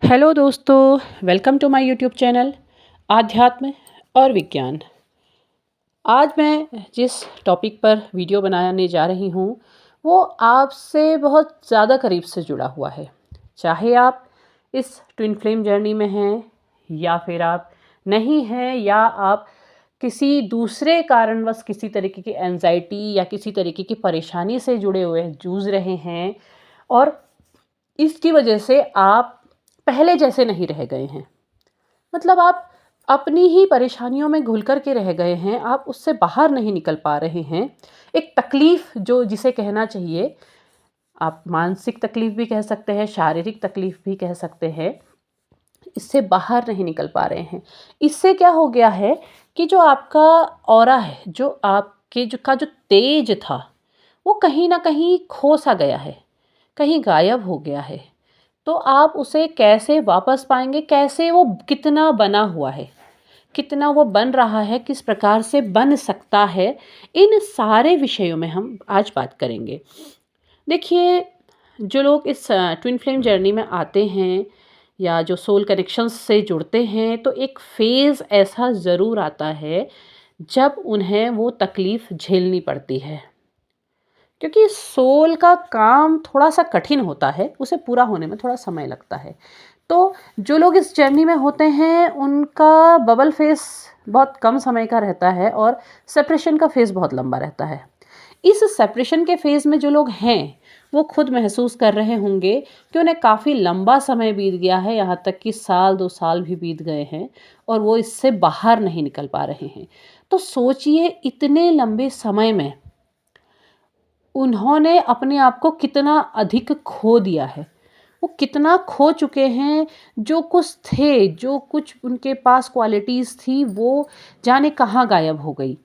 Hello दोस्तों, welcome to my YouTube channel आध्यात्म और विज्ञान। आज मैं जिस टॉपिक पर वीडियो बनाने जा रही हूँ वो आपसे बहुत ज़्यादा करीब से जुड़ा हुआ है। चाहे आप इस ट्विन फ्लेम जर्नी में हैं या फिर आप नहीं हैं, या आप किसी दूसरे कारणवश किसी तरीके की एंजाइटी या किसी तरीके की परेशानी से जुड़े हुए जूझ रहे हैं और इसकी वजह से आप पहले जैसे नहीं रह गए हैं। मतलब आप अपनी ही परेशानियों में घुल कर के रह गए हैं, आप उससे बाहर नहीं निकल पा रहे हैं। एक तकलीफ़ जो जिसे कहना चाहिए, आप मानसिक तकलीफ़ भी कह सकते हैं, शारीरिक तकलीफ़ भी कह सकते हैं, इससे बाहर नहीं निकल पा रहे हैं। इससे क्या हो गया है कि जो आपका ऑरा है, जो आपके जो तेज था, वो कहीं न कहीं खो-सा गया है, कहीं गायब हो गया है। तो आप उसे कैसे वापस पाएँगे? कैसे वो कितना बना हुआ है? कितना वो बन रहा है? किस प्रकार से बन सकता है? इन सारे विषयों में हम आज बात करेंगे। देखिए, जो लोग इस ट्विन फ्लेम जर्नी में आते हैं या जो सोल कनेक्शंस से जुड़ते हैं, तो एक फ़ेज़ ऐसा ज़रूर आता है जब उन्हें वो तकलीफ़ झेलनी पड़ती है। क्योंकि सोल का काम थोड़ा-सा कठिन होता है, उसे पूरा होने में थोड़ा समय लगता है। तो जो लोग इस जर्नी में होते हैं, उनका बबल फ़ेज़ बहुत कम समय का रहता है और सेपरेशन का फ़ेज़ बहुत लंबा रहता है। इस सेपरेशन के फ़ेज़ में जो लोग हैं, वो खुद महसूस कर रहे होंगे कि उन्हें काफ़ी लंबा समय बीत गया है, यहाँ तक कि साल 2 साल भी बीत गए हैं और वो इससे बाहर नहीं निकल पा रहे हैं। तो सोचिए, इतने लंबे समय में उन्होंने अपने आप को कितना अधिक खो दिया है। वो कितना खो चुके हैं, जो कुछ थे, जो कुछ उनके पास क्वालिटीज़ थी, वो जाने कहाँ गायब हो गई।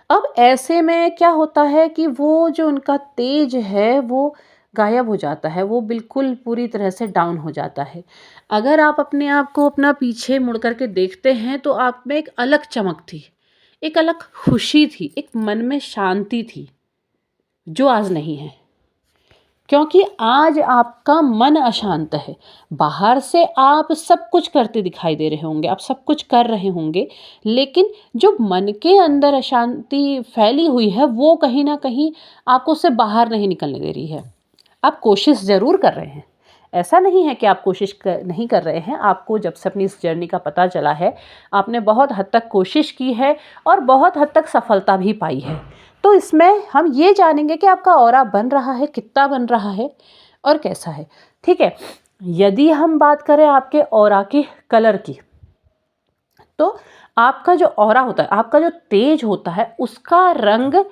अब ऐसे में क्या होता है कि वो जो उनका तेज है, वो गायब हो जाता है, वो बिल्कुल पूरी तरह से डाउन हो जाता है। अगर आप अपने आप को अपना पीछे मुड़ कर के देखते हैं, तो आप में एक अलग चमक थी, एक अलग खुशी थी, एक मन में शांति थी, जो आज नहीं है। क्योंकि आज आपका मन अशांत है। बाहर से आप सब कुछ करते दिखाई दे रहे होंगे, आप सब कुछ कर रहे होंगे, लेकिन जो मन के अंदर अशांति फैली हुई है, वो कहीं न कहीं आपको उससे बाहर नहीं निकलने दे रही है। आप कोशिश ज़रूर कर रहे हैं। ऐसा नहीं है कि आप कोशिश नहीं कर रहे हैं। आपको जब से अपनी इस जर्नी का पता चला है, आपने बहुत हद तक कोशिश की है और बहुत हद तक सफलता भी पाई है। तो इसमें हम ये जानेंगे कि आपका ऑरा बन रहा है, कितना बन रहा है और कैसा है। ठीक है? यदि हम बात करें आपके ऑरा के कलर की, तो आपका जो ऑरा होता है, आपका जो तेज होता है, उसका रंग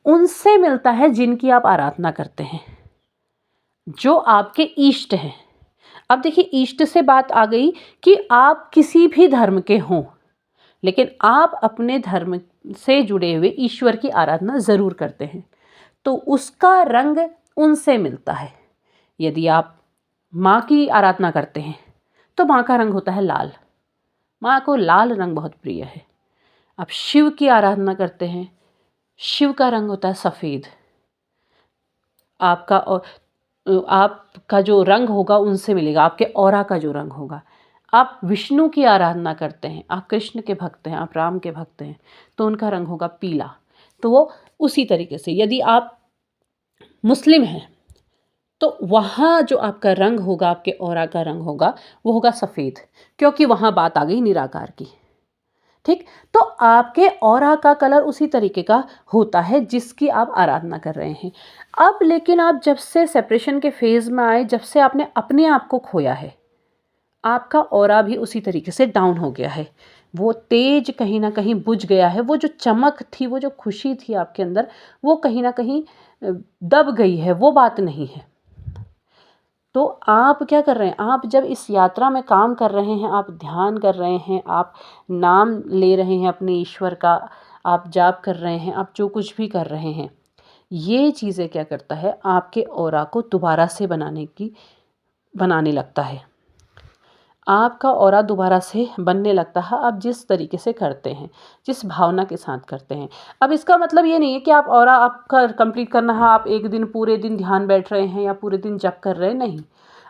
उनसे मिलता है जिनकी आप आराधना करते हैं, जो आपके इष्ट हैं। अब देखिए, इष्ट से बात आ गई कि आप किसी भी धर्म के हों, लेकिन आप अपने धर्म से जुड़े हुए ईश्वर की आराधना ज़रूर करते हैं, तो उसका रंग उनसे मिलता है। यदि आप माँ की आराधना करते हैं, तो माँ का रंग होता है लाल। माँ को लाल रंग बहुत प्रिय है। आप शिव की आराधना करते हैं, शिव का रंग होता है सफ़ेद। आपका जो रंग होगा उनसे मिलेगा, आपके ऑरा का जो रंग होगा। आप विष्णु की आराधना करते हैं, आप कृष्ण के भक्त हैं, आप राम के भक्त हैं, तो उनका रंग होगा पीला। तो वो उसी तरीके से यदि आप मुस्लिम हैं, तो वहाँ जो आपका रंग होगा, आपके ऑरा का रंग होगा, वो होगा सफ़ेद, क्योंकि वहाँ बात आ गई निराकार की। ठीक? तो आपके ऑरा का कलर उसी तरीके का होता है जिसकी आप आराधना कर रहे हैं। अब लेकिन आप जब से सेपरेशन के फ़ेज़ में आए, जब से आपने अपने आप को खोया है, आपका ऑरा भी उसी तरीके से डाउन हो गया है। वो तेज कहीं न कहीं बुझ गया है, वो जो चमक थी, वो जो खुशी थी आपके अंदर, वो कहीं न कहीं दब गई है, वो बात नहीं है। तो आप क्या कर रहे हैं? आप जब इस यात्रा में काम कर रहे हैं, आप ध्यान कर रहे हैं, आप नाम ले रहे हैं अपने ईश्वर का, आप जाप कर रहे हैं, आप जो कुछ भी कर रहे हैं, ये चीज़ें क्या करता है, आपके ऑरा को दोबारा से बनाने लगता है। आपका ऑरा दोबारा से बनने लगता है, आप जिस तरीके से करते हैं, जिस भावना के साथ करते हैं। अब इसका मतलब ये नहीं है कि आप ऑरा आपका कंप्लीट करना है, आप एक दिन पूरे दिन ध्यान बैठ रहे हैं या पूरे दिन जप कर रहे हैं, नहीं।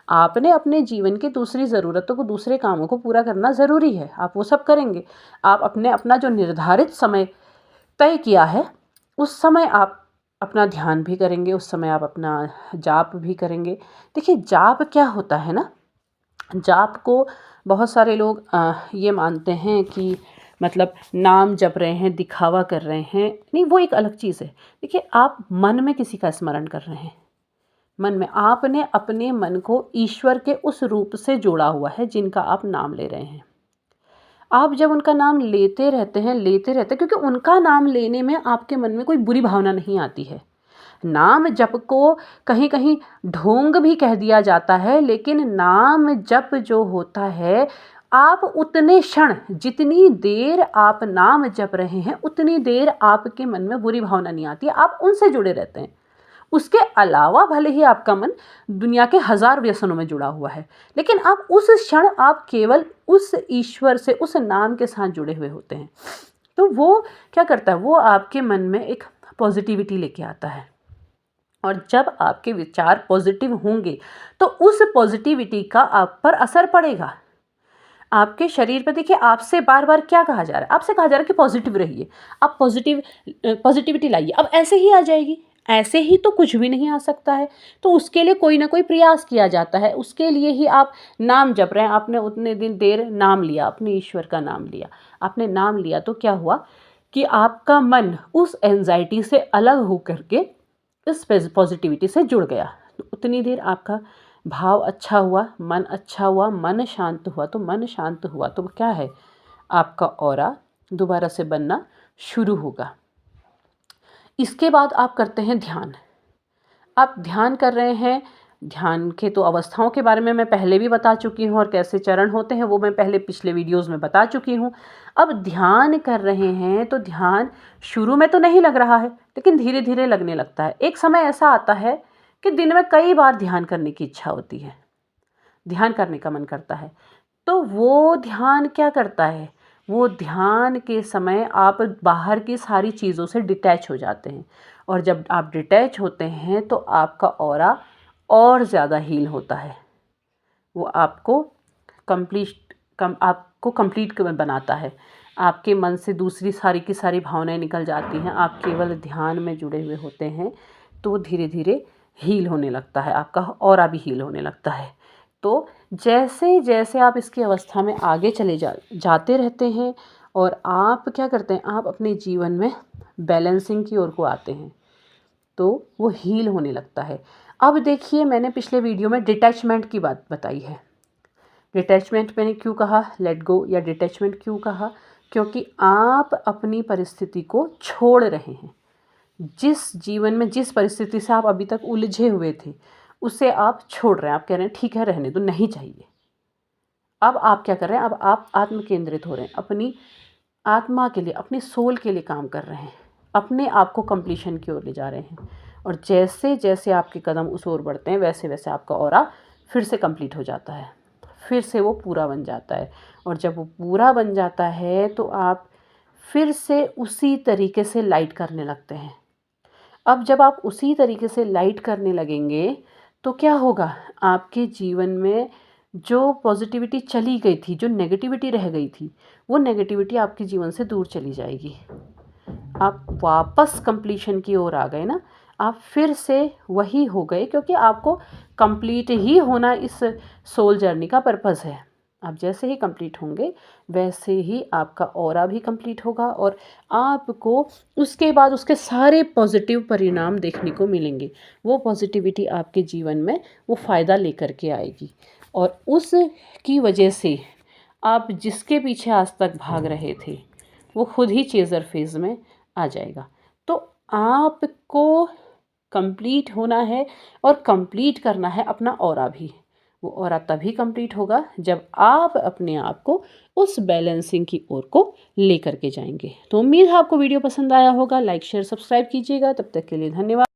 आपने अपने जीवन की दूसरी ज़रूरतों को, दूसरे कामों को पूरा करना ज़रूरी है, आप वो सब करेंगे। आप अपना जो निर्धारित समय तय किया है, उस समय आप अपना ध्यान भी करेंगे, उस समय आप अपना जाप भी करेंगे। देखिए, जाप क्या होता है ना, जाप को बहुत सारे लोग ये मानते हैं कि मतलब नाम जप रहे हैं, दिखावा कर रहे हैं। नहीं, वो एक अलग चीज़ है। देखिए, आप मन में किसी का स्मरण कर रहे हैं, मन में आपने अपने मन को ईश्वर के उस रूप से जोड़ा हुआ है जिनका आप नाम ले रहे हैं। आप जब उनका नाम लेते रहते हैं, क्योंकि उनका नाम लेने में आपके मन में कोई बुरी भावना नहीं आती है। नाम जप को कहीं कहीं ढोंग भी कह दिया जाता है, लेकिन नाम जप जो होता है, आप उतने क्षण, जितनी देर आप नाम जप रहे हैं, उतनी देर आपके मन में बुरी भावना नहीं आती है, आप उनसे जुड़े रहते हैं। उसके अलावा भले ही आपका मन दुनिया के 1000 व्यसनों में जुड़ा हुआ है, लेकिन आप उस क्षण आप केवल उस ईश्वर से, उस नाम के साथ जुड़े हुए होते हैं। तो वो क्या करता है, वो आपके मन में एक पॉजिटिविटी लेके आता है, और जब आपके विचार पॉजिटिव होंगे तो उस पॉजिटिविटी का आप पर असर पड़ेगा, आपके शरीर पर। देखिए, आपसे बार बार क्या कहा जा रहा है, आपसे कहा जा रहा है कि पॉजिटिव रहिए, आप पॉजिटिविटी लाइए। अब ऐसे ही आ जाएगी, ऐसे ही तो कुछ भी नहीं आ सकता है। तो उसके लिए कोई ना कोई प्रयास किया जाता है, उसके लिए ही आप नाम जप रहे हैं। आपने उतने दिन देर नाम लिया, अपने ईश्वर का नाम लिया, आपने नाम लिया, तो क्या हुआ कि आपका मन उस एंजाइटी से अलग होकर के इस पॉजिटिविटी से जुड़ गया। तो उतनी देर आपका भाव अच्छा हुआ, मन अच्छा हुआ, मन शांत हुआ। तो मन शांत हुआ तो क्या है, आपका ऑरा दोबारा से बनना शुरू होगा। इसके बाद आप करते हैं ध्यान। आप ध्यान कर रहे हैं, ध्यान के तो अवस्थाओं के बारे में मैं पहले भी बता चुकी हूँ, और कैसे चरण होते हैं वो मैं पहले पिछले वीडियोज़ में बता चुकी हूँ। अब ध्यान कर रहे हैं तो ध्यान शुरू में तो नहीं लग रहा है, लेकिन धीरे धीरे लगने लगता है। एक समय ऐसा आता है कि दिन में कई बार ध्यान करने की इच्छा होती है, ध्यान करने का मन करता है। तो वो ध्यान क्या करता है, वो ध्यान के समय आप बाहर की सारी चीज़ों से डिटैच हो जाते हैं, और जब आप डिटैच होते हैं तो आपका ऑरा और ज़्यादा हील होता है। वो आपको कंप्लीट बनाता है। आपके मन से दूसरी सारी की सारी भावनाएं निकल जाती हैं, आप केवल ध्यान में जुड़े हुए होते हैं। तो धीरे धीरे हील होने लगता है, आपका ऑरा भी हील होने लगता है। तो जैसे जैसे आप इसकी अवस्था में आगे चले जाते रहते हैं, और आप क्या करते हैं, आप अपने जीवन में बैलेंसिंग की ओर को आते हैं, तो वो हील होने लगता है। अब देखिए, मैंने पिछले वीडियो में डिटैचमेंट की बात बताई है। डिटैचमेंट मैंने क्यों कहा, लेट गो या डिटैचमेंट क्यों कहा, क्योंकि आप अपनी परिस्थिति को छोड़ रहे हैं। जिस जीवन में, जिस परिस्थिति से आप अभी तक उलझे हुए थे, उसे आप छोड़ रहे हैं। आप कह रहे हैं ठीक है, रहने दो, नहीं चाहिए। अब आप क्या कर रहे हैं, अब आप आत्म केंद्रित हो रहे हैं, अपनी आत्मा के लिए, अपनी सोल के लिए काम कर रहे हैं, अपने आप को कंप्लीशन की ओर ले जा रहे हैं। और जैसे जैसे आपके कदम उस ओर बढ़ते हैं, वैसे वैसे आपका ऑरा फिर से कंप्लीट हो जाता है, फिर से वो पूरा बन जाता है। और जब वो पूरा बन जाता है तो आप फिर से उसी तरीके से लाइट करने लगते हैं। अब जब आप उसी तरीके से लाइट करने लगेंगे तो क्या होगा, आपके जीवन में जो पॉजिटिविटी चली गई थी, जो नेगेटिविटी रह गई थी, वो नेगेटिविटी आपके जीवन से दूर चली जाएगी। आप वापस कंप्लीशन की ओर आ गए ना, आप फिर से वही हो गए, क्योंकि आपको कंप्लीट ही होना इस सोल जर्नी का पर्पस है। आप जैसे ही कंप्लीट होंगे, वैसे ही आपका ऑरा भी कंप्लीट होगा, और आपको उसके बाद उसके सारे पॉजिटिव परिणाम देखने को मिलेंगे। वो पॉजिटिविटी आपके जीवन में वो फ़ायदा लेकर के आएगी, और उसकी वजह से आप जिसके पीछे आज तक भाग रहे थे, वो खुद ही चेज़र फेज़ में आ जाएगा। तो आपको कंप्लीट होना है, और कंप्लीट करना है अपना ऑरा भी। वो ऑरा तभी कंप्लीट होगा जब आप अपने आप को उस बैलेंसिंग की ओर को लेकर के जाएंगे। तो उम्मीद है आपको वीडियो पसंद आया होगा। लाइक शेयर सब्सक्राइब कीजिएगा। तब तक के लिए धन्यवाद।